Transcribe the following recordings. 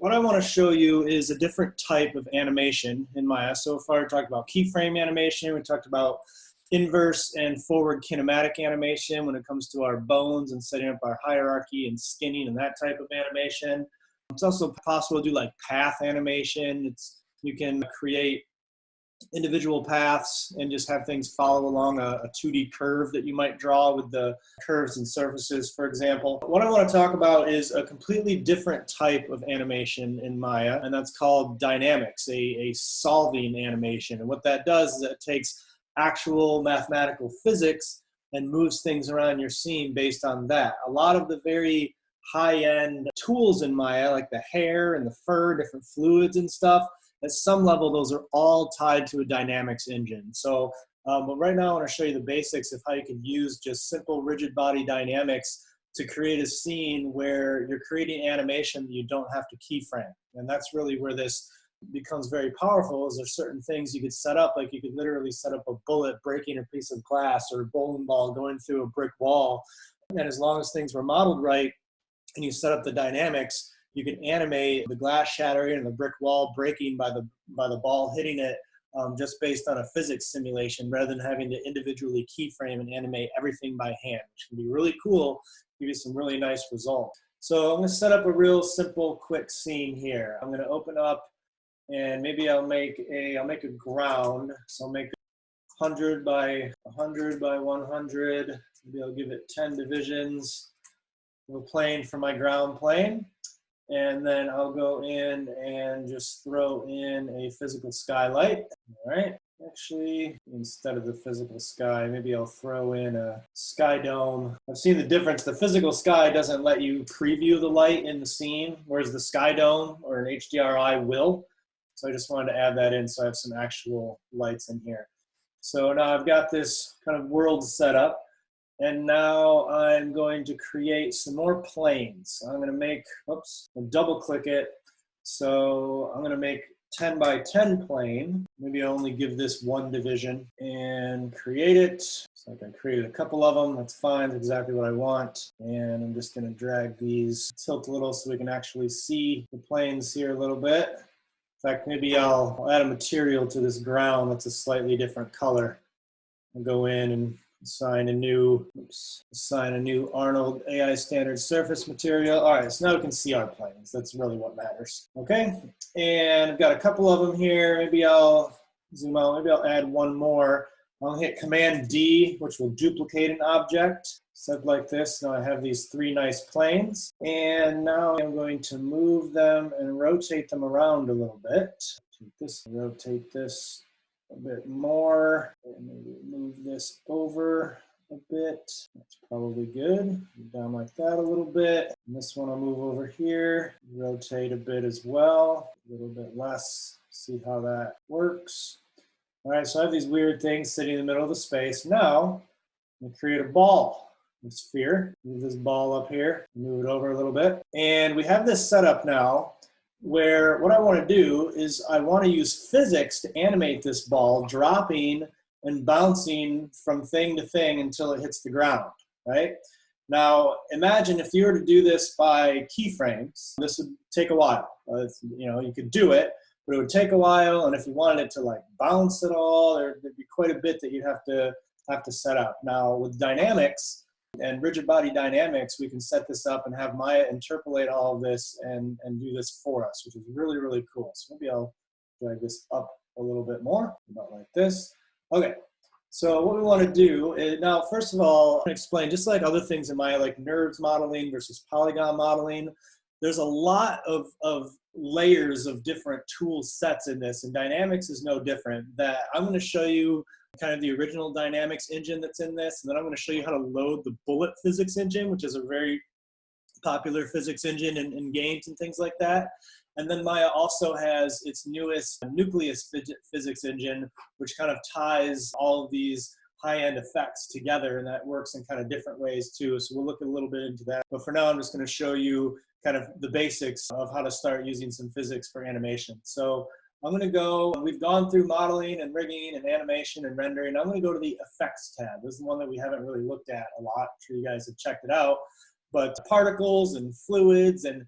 what I want to show you is a different type of animation in Maya. So far, we talked about keyframe animation. We talked about inverse and forward kinematic animation when it comes to our bones and setting up our hierarchy and skinning and that type of animation. It's also possible to do like path animation. You can create individual paths and just have things follow along a 2D curve that you might draw with the curves and surfaces, for example. What I want to talk about is a completely different type of animation in Maya, and that's called dynamics, a solving animation. And what that does is it takes actual mathematical physics and moves things around your scene based on that. A lot of the very high-end tools in Maya, like the hair and the fur, different fluids and stuff, at some level, those are all tied to a dynamics engine. So, but right now I want to show you the basics of how you can use just simple rigid body dynamics to create a scene where you're creating animation that you don't have to keyframe. And that's really where this becomes very powerful, is there's certain things you could set up, like you could literally set up a bullet breaking a piece of glass or a bowling ball going through a brick wall. And as long as things were modeled right and you set up the dynamics, you can animate the glass shattering and the brick wall breaking by the ball hitting it just based on a physics simulation, rather than having to individually keyframe and animate everything by hand, which can be really cool, give you some really nice results. So I'm going to set up a real simple, quick scene here. I'm going to open up, and maybe I'll make a ground. So I'll make 100 by 100 by 100. Maybe I'll give it 10 divisions of a plane for my ground plane. And then I'll go in and just throw in a physical skylight. All right. Actually, instead of the physical sky, maybe I'll throw in a sky dome. I've seen the difference. The physical sky doesn't let you preview the light in the scene, whereas the sky dome or an HDRI will. So I just wanted to add that in so I have some actual lights in here. So now I've got this kind of world set up. And now I'm going to create some more planes. I'm going to make, I'll double click it. So I'm going to make 10 by 10 plane. Maybe I'll only give this one division and create it. So I created a couple of them. That's fine. That's exactly what I want. And I'm just going to drag these, tilt a little so we can actually see the planes here a little bit. In fact, maybe I'll add a material to this ground that's a slightly different color. I'll go in and assign a new Arnold AI standard surface material. All right, so now we can see our planes. That's really what matters. Okay, and I've got a couple of them here. Maybe I'll zoom out. Maybe I'll add one more. I'll hit Command D, which will duplicate an object. Set like this. Now I have these three nice planes. And now I'm going to move them and rotate them around a little bit. Take this, rotate this a bit more, and maybe move this over a bit. That's probably good. Down like that a little bit. And this one I'll move over here, rotate a bit as well, a little bit less. See how that works. All right, so I have these weird things sitting in the middle of the space. Now I'm going to create a ball, a sphere. Move this ball up here, move it over a little bit, and we have this set up now, where what I want to do is I want to use physics to animate this ball dropping and bouncing from thing to thing until it hits the ground, right? Now, imagine if you were to do this by keyframes, this would take a while. You could do it, but it would take a while, and if you wanted it to like bounce at all, there'd be quite a bit that you'd have to set up. Now, with dynamics, and rigid body dynamics, we can set this up and have Maya interpolate all of this and do this for us, which is really, really cool. So maybe I'll drag this up a little bit more, about like this. Okay, so what we want to do is, now, first of all, I'm going to explain, just like other things in Maya, like NURBS modeling versus polygon modeling, there's a lot of layers of different tool sets in this, and dynamics is no different. That I'm going to show you kind of the original dynamics engine that's in this, and then I'm going to show you how to load the bullet physics engine, which is a very popular physics engine in games and things like that. And then Maya also has its newest nucleus physics engine, which kind of ties all of these high-end effects together, and that works in kind of different ways too. So we'll look a little bit into that. But for now, I'm just going to show you kind of the basics of how to start using some physics for animation. So I'm going to go, we've gone through modeling and rigging and animation and rendering. I'm going to go to the effects tab. This is the one that we haven't really looked at a lot. I'm sure you guys have checked it out. But particles and fluids and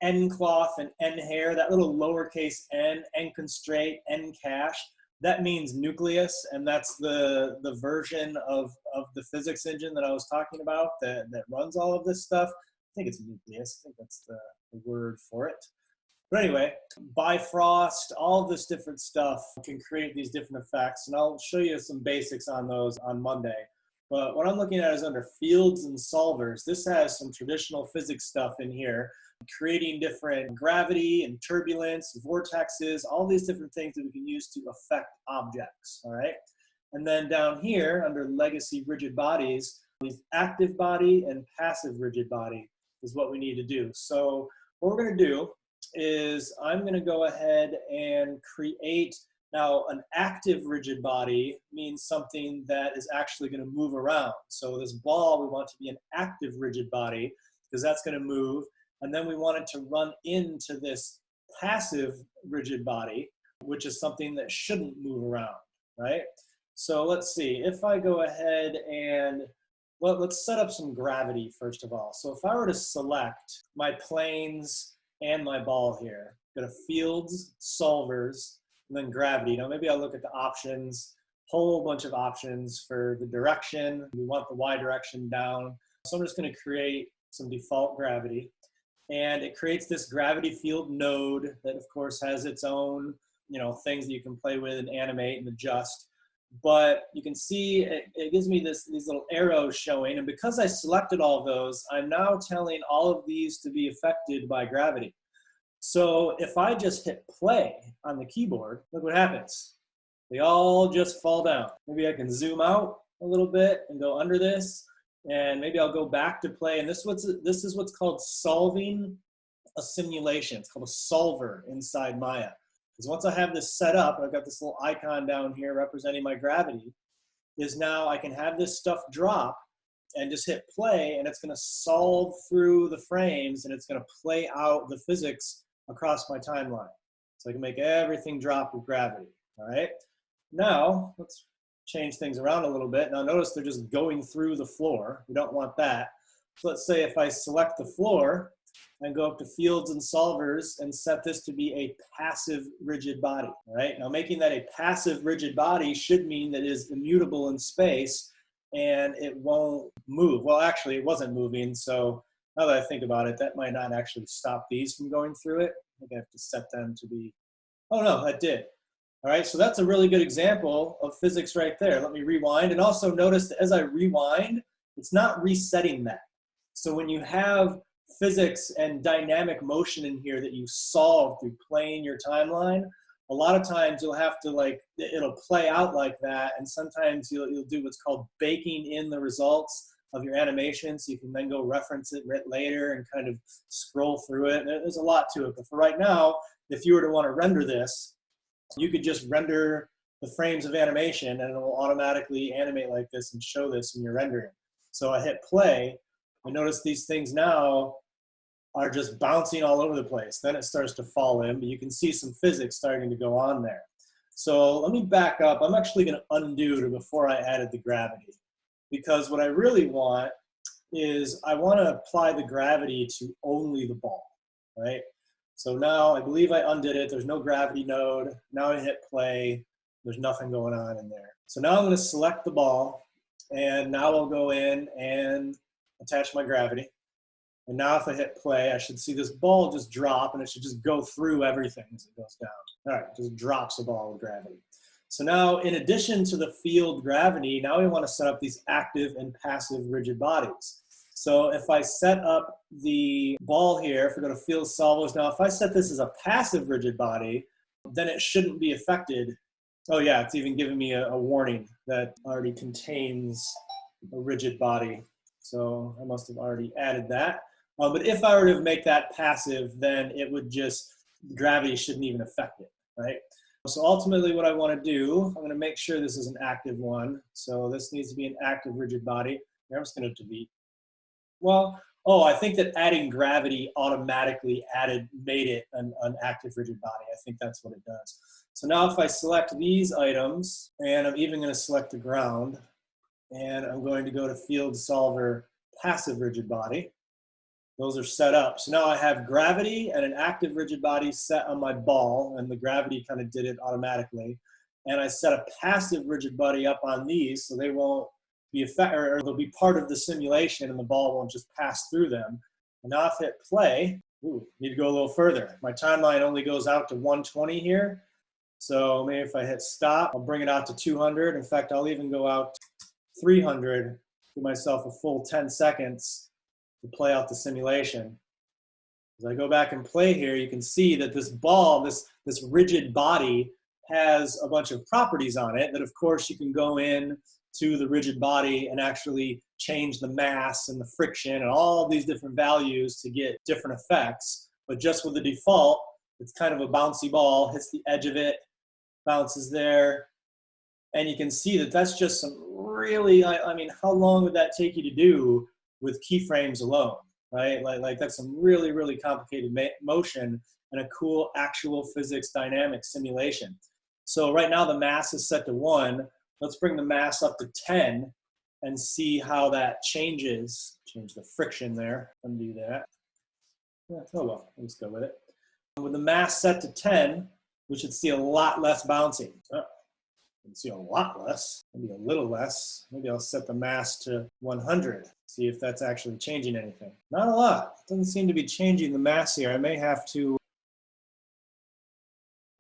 N cloth and N hair, that little lowercase n constraint, N cache, that means nucleus, and that's the version of the physics engine that I was talking about that runs all of this stuff. I think it's nucleus. I think that's the word for it. But anyway, Bifrost, all of this different stuff can create these different effects, and I'll show you some basics on those on Monday. But what I'm looking at is under fields and solvers. This has some traditional physics stuff in here, creating different gravity and turbulence, vortexes, all these different things that we can use to affect objects, all right? And then down here, under legacy rigid bodies, these active body and passive rigid body is what we need to do. So what we're gonna do is I'm gonna go ahead and create, now an active rigid body means something that is actually gonna move around. So this ball, we want to be an active rigid body because that's gonna move. And then we want it to run into this passive rigid body, which is something that shouldn't move around, right? So let's see, if I go ahead and, well, let's set up some gravity first of all. So if I were to select my planes and my ball here, go to fields, solvers, and then gravity. Now maybe I'll look at the options, whole bunch of options for the direction. We want the Y direction down. So I'm just gonna create some default gravity. And it creates this gravity field node that of course has its own, things that you can play with and animate and adjust. But you can see it gives me these little arrows showing, and because I selected all of those, I'm now telling all of these to be affected by gravity. So if I just hit play on the keyboard, look what happens. They all just fall down. Maybe I can zoom out a little bit and go under this, and maybe I'll go back to play. And this is what's called solving a simulation. It's called a solver inside Maya. Because once I have this set up, I've got this little icon down here representing my gravity, is now I can have this stuff drop and just hit play, and it's gonna solve through the frames, and it's gonna play out the physics across my timeline. So I can make everything drop with gravity, all right? Now, let's change things around a little bit. Now notice they're just going through the floor. We don't want that. So let's say if I select the floor and go up to fields and solvers and set this to be a passive rigid body, all right? Now making that a passive rigid body should mean that it is immutable in space and it won't move. Well, actually it wasn't moving, so now that I think about it, that might not actually stop these from going through it. I think I have to set them to be, oh no, that did. All right, so that's a really good example of physics right there. Let me rewind, and also notice that as I rewind, it's not resetting that. So when you have physics and dynamic motion in here that you solve through playing your timeline, a lot of times you'll have to it'll play out like that, and sometimes you'll do what's called baking in the results of your animation, so you can then go reference it later and kind of scroll through it. There's a lot to it, but for right now, if you were to want to render this, you could just render the frames of animation and it will automatically animate like this and show this in your rendering. So I hit play, and notice these things now are just bouncing all over the place. Then it starts to fall in, but you can see some physics starting to go on there. So let me back up. I'm actually going to undo to before I added the gravity, because what I really want is I want to apply the gravity to only the ball, right? So now I believe I undid it. There's no gravity node. Now I hit play. There's nothing going on in there. So now I'm going to select the ball, and now I'll go in and attach my gravity. And now if I hit play, I should see this ball just drop, and it should just go through everything as it goes down. All right, just drops a ball with gravity. So now in addition to the field gravity, now we want to set up these active and passive rigid bodies. So if I set up the ball here, if we go to field solvers, now if I set this as a passive rigid body, then it shouldn't be affected. Oh yeah, it's even giving me a warning that already contains a rigid body. So I must have already added that. But if I were to make that passive, then it would just, gravity shouldn't even affect it, right? So ultimately what I want to do, I'm going to make sure this is an active one. So this needs to be an active rigid body. Here, I'm just going to delete. Well, I think that adding gravity automatically made it an active rigid body. I think that's what it does. So now if I select these items, and I'm even going to select the ground, and I'm going to go to field solver passive rigid body, Those are set up. So now I have gravity and an active rigid body set on my ball, and the gravity kind of did it automatically. And I set a passive rigid body up on these so they won't be affected, or they'll be part of the simulation and the ball won't just pass through them. And now if I hit play, ooh, need to go a little further. My timeline only goes out to 120 here. So maybe if I hit stop, I'll bring it out to 200. In fact, I'll even go out 300, give myself a full 10 seconds to play out the simulation. As I go back and play here, you can see that this ball, this rigid body, has a bunch of properties on it that, of course, you can go in to the rigid body and actually change the mass and the friction and all these different values to get different effects. But just with the default, it's kind of a bouncy ball, hits the edge of it, bounces there, and you can see that that's just some really, I mean, how long would that take you to do with keyframes alone, right? Like that's some really, really complicated motion and a cool actual physics dynamic simulation. So right now the mass is set to 1. Let's bring the mass up to 10 and see how that changes. Change the friction there, undo that. Yeah, oh well, let's go with it. With the mass set to 10, we should see a lot less bouncing. Oh, you can see a lot less, maybe a little less. Maybe I'll set the mass to 100, see if that's actually changing anything. Not a lot. It doesn't seem to be changing the mass here. I may have to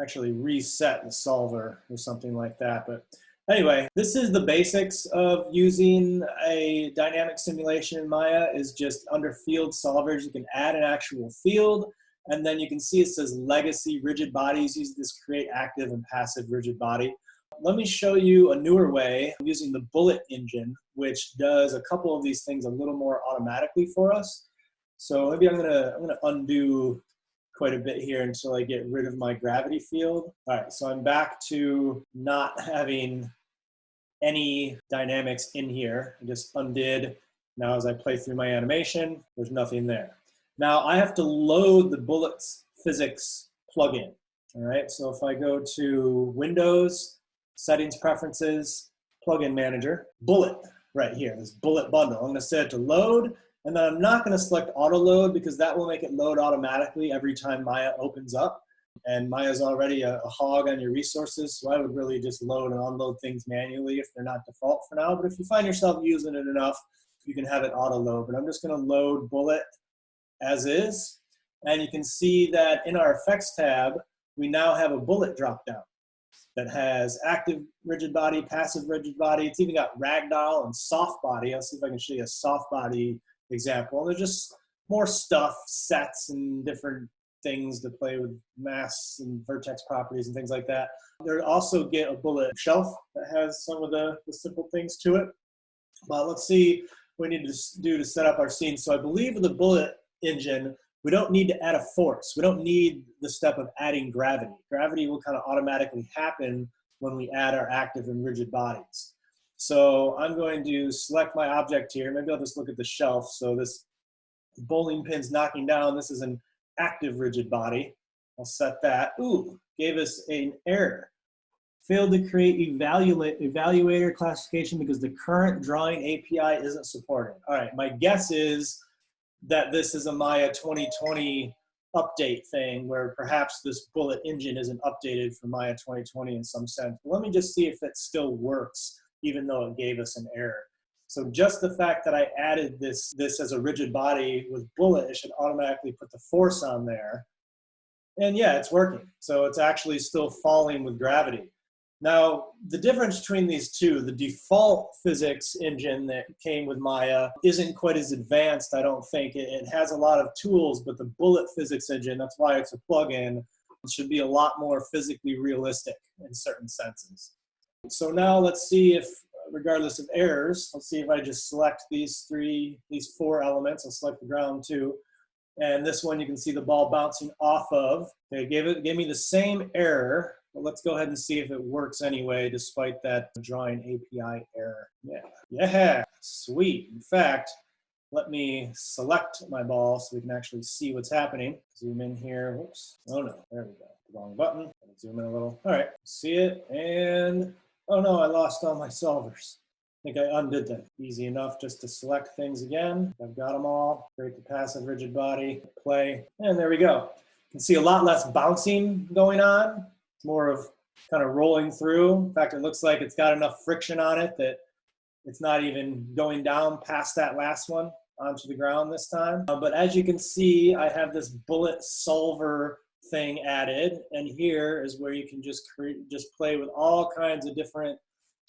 actually reset the solver or something like that. But anyway, this is the basics of using a dynamic simulation in Maya. Is just under field solvers, you can add an actual field, and then you can see it says legacy rigid bodies. Use this create active and passive rigid body. Let me show you a newer way using the bullet engine, which does a couple of these things a little more automatically for us. So maybe I'm gonna undo quite a bit here until I get rid of my gravity field. All right, so I'm back to not having any dynamics in here. I just undid. Now as I play through my animation, there's nothing there. Now I have to load the bullets physics plugin. All right, so if I go to Windows, Settings, Preferences, Plugin Manager, Bullet right here, this bullet bundle. I'm gonna set it to load. And then I'm not going to select auto load because that will make it load automatically every time Maya opens up. And Maya's already a hog on your resources, so I would really just load and unload things manually if they're not default for now. But if you find yourself using it enough, you can have it auto load. But I'm just going to load bullet as is. And you can see that in our effects tab, we now have a bullet drop down that has active rigid body, passive rigid body. It's even got ragdoll and soft body. I'll see if I can show you a soft body example. There's just more stuff, sets and different things to play with mass and vertex properties and things like that. There also get a bullet shelf that has some of the simple things to it. But let's see what we need to do to set up our scene. So I believe with the bullet engine, we don't need to add a force. We don't need the step of adding gravity. Gravity will kind of automatically happen when we add our active and rigid bodies. So I'm going to select my object here. Maybe I'll just look at the shelf. So this bowling pin's knocking down. This is an active rigid body. I'll set that. Ooh, gave us an error. Failed to create evaluator classification because the current drawing API isn't supported. All right, my guess is that this is a Maya 2020 update thing where perhaps this bullet engine isn't updated for Maya 2020 in some sense. But let me just see if it still works, even though it gave us an error. So just the fact that I added this as a rigid body with bullet, it should automatically put the force on there. And yeah, it's working. So it's actually still falling with gravity. Now, the difference between these two, the default physics engine that came with Maya isn't quite as advanced, I don't think. It has a lot of tools, but the bullet physics engine, that's why it's a plugin, it should be a lot more physically realistic in certain senses. So now let's see if, regardless of errors, let's see if I just select these 4 elements. I'll select the ground too. And this one you can see the ball bouncing off of. They gave me the same error, but let's go ahead and see if it works anyway, despite that drawing API error. Yeah, sweet. In fact, let me select my ball so we can actually see what's happening. Zoom in here, whoops. Oh no, there we go. Wrong button, zoom in a little. All right, see it, and oh no, I lost all my solvers. I think I undid that. Easy enough just to select things again. I've got them all. Create the passive rigid body, play, and there we go. You can see a lot less bouncing going on. It's more of kind of rolling through. In fact, it looks like it's got enough friction on it that it's not even going down past that last one onto the ground this time. But as you can see, I have this bullet solver thing added, and here is where you can just play with all kinds of different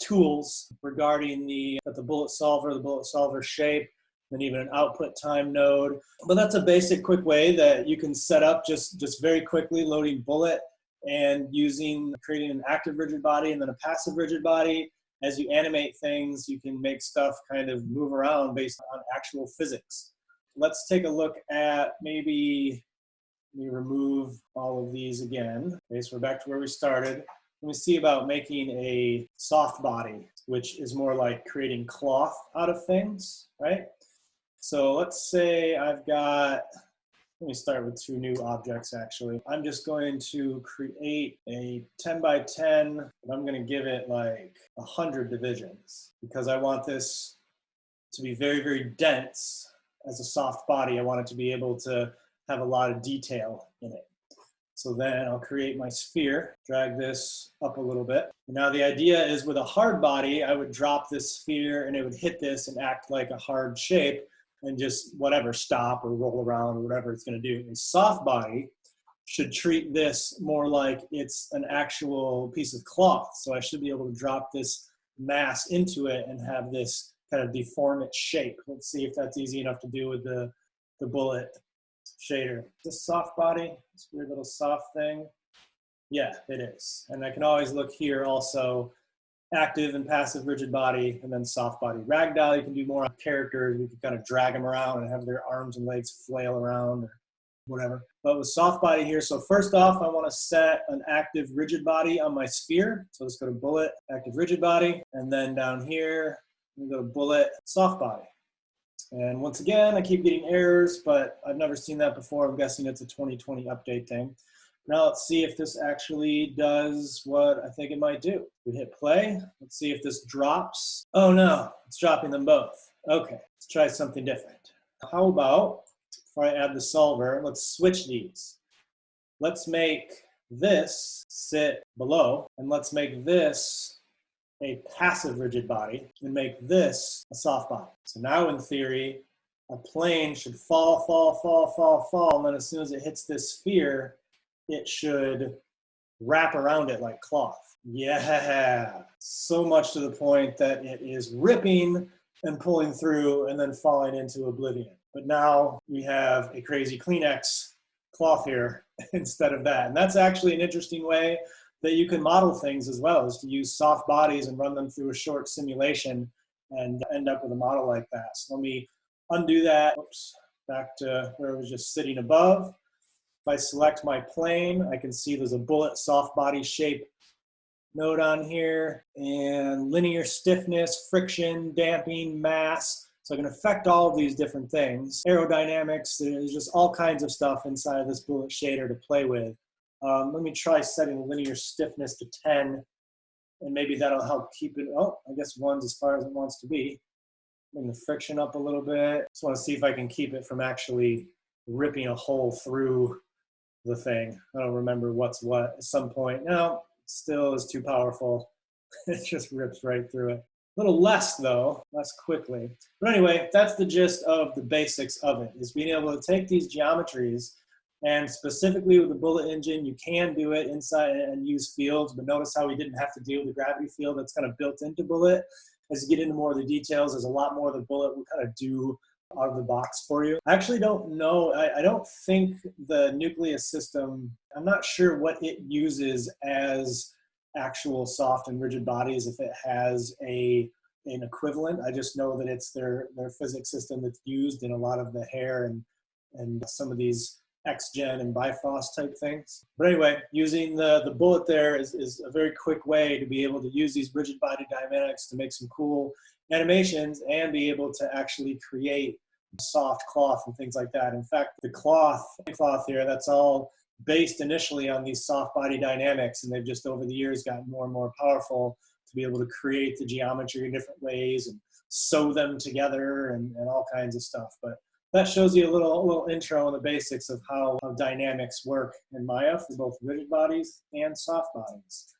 tools regarding the bullet solver shape, and even an output time node. But that's a basic quick way that you can set up just very quickly loading bullet and creating an active rigid body and then a passive rigid body. As you animate things, you can make stuff kind of move around based on actual physics. Let's take a look at maybe, let me remove all of these again. Okay, so we're back to where we started. Let me see about making a soft body, which is more like creating cloth out of things, right? So let's say I've got, let me start with 2 new objects actually. I'm just going to create a 10 by 10, and I'm going to give it like 100 divisions because I want this to be very, very dense as a soft body. I want it to be able to have a lot of detail in it. So then I'll create my sphere, drag this up a little bit. Now the idea is with a hard body, I would drop this sphere and it would hit this and act like a hard shape and just whatever, stop or roll around or whatever it's going to do. A soft body should treat this more like it's an actual piece of cloth. So I should be able to drop this mass into it and have this kind of deform its shape. Let's see if that's easy enough to do with the bullet shader. This soft body, this weird little soft thing. Yeah, it is. And I can always look here also, active and passive rigid body, and then soft body. Ragdoll, you can do more on characters. You can kind of drag them around and have their arms and legs flail around or whatever. But with soft body here, so first off, I want to set an active rigid body on my sphere. So let's go to bullet, active rigid body, and then down here, we go to bullet, soft body. And once again, I keep getting errors, but I've never seen that before. I'm guessing it's a 2020 update thing. Now let's see if this actually does what I think it might do. We hit play. Let's see if this drops. Oh no, it's dropping them both. Okay, let's try something different. How about, before I add the solver, let's switch these. Let's make this sit below, and let's make this a passive rigid body and make this a soft body. So now in theory, a plane should fall, and then as soon as it hits this sphere, it should wrap around it like cloth. Yeah, so much to the point that it is ripping and pulling through and then falling into oblivion. But now we have a crazy Kleenex cloth here instead of that. And that's actually an interesting way that you can model things as well, is to use soft bodies and run them through a short simulation and end up with a model like that. So let me undo that. Oops, back to where it was just sitting above. If I select my plane, I can see there's a bullet soft body shape node on here, and linear stiffness, friction, damping, mass. So I can affect all of these different things. Aerodynamics, there's just all kinds of stuff inside of this bullet shader to play with. Let me try setting the linear stiffness to 10, and maybe that'll help keep it, oh, I guess 1's as far as it wants to be. Bring the friction up a little bit. Just want to see if I can keep it from actually ripping a hole through the thing. I don't remember what's what at some point. No, it still is too powerful. It just rips right through it. A little less though, less quickly. But anyway, that's the gist of the basics of it, is being able to take these geometries, and specifically with the bullet engine, you can do it inside and use fields, but notice how we didn't have to deal with the gravity field that's kind of built into bullet. As you get into more of the details, there's a lot more the bullet will kind of do out of the box for you. I actually don't know, I don't think the nucleus system, I'm not sure what it uses as actual soft and rigid bodies, if it has an equivalent. I just know that it's their physics system that's used in a lot of the hair and some of these X-Gen and Bifrost type things. But anyway, using the bullet there is a very quick way to be able to use these rigid body dynamics to make some cool animations and be able to actually create soft cloth and things like that. In fact, the cloth here, that's all based initially on these soft body dynamics, and they've just over the years gotten more and more powerful to be able to create the geometry in different ways and sew them together and all kinds of stuff. But that shows you a little intro on the basics of how dynamics work in Maya for both rigid bodies and soft bodies.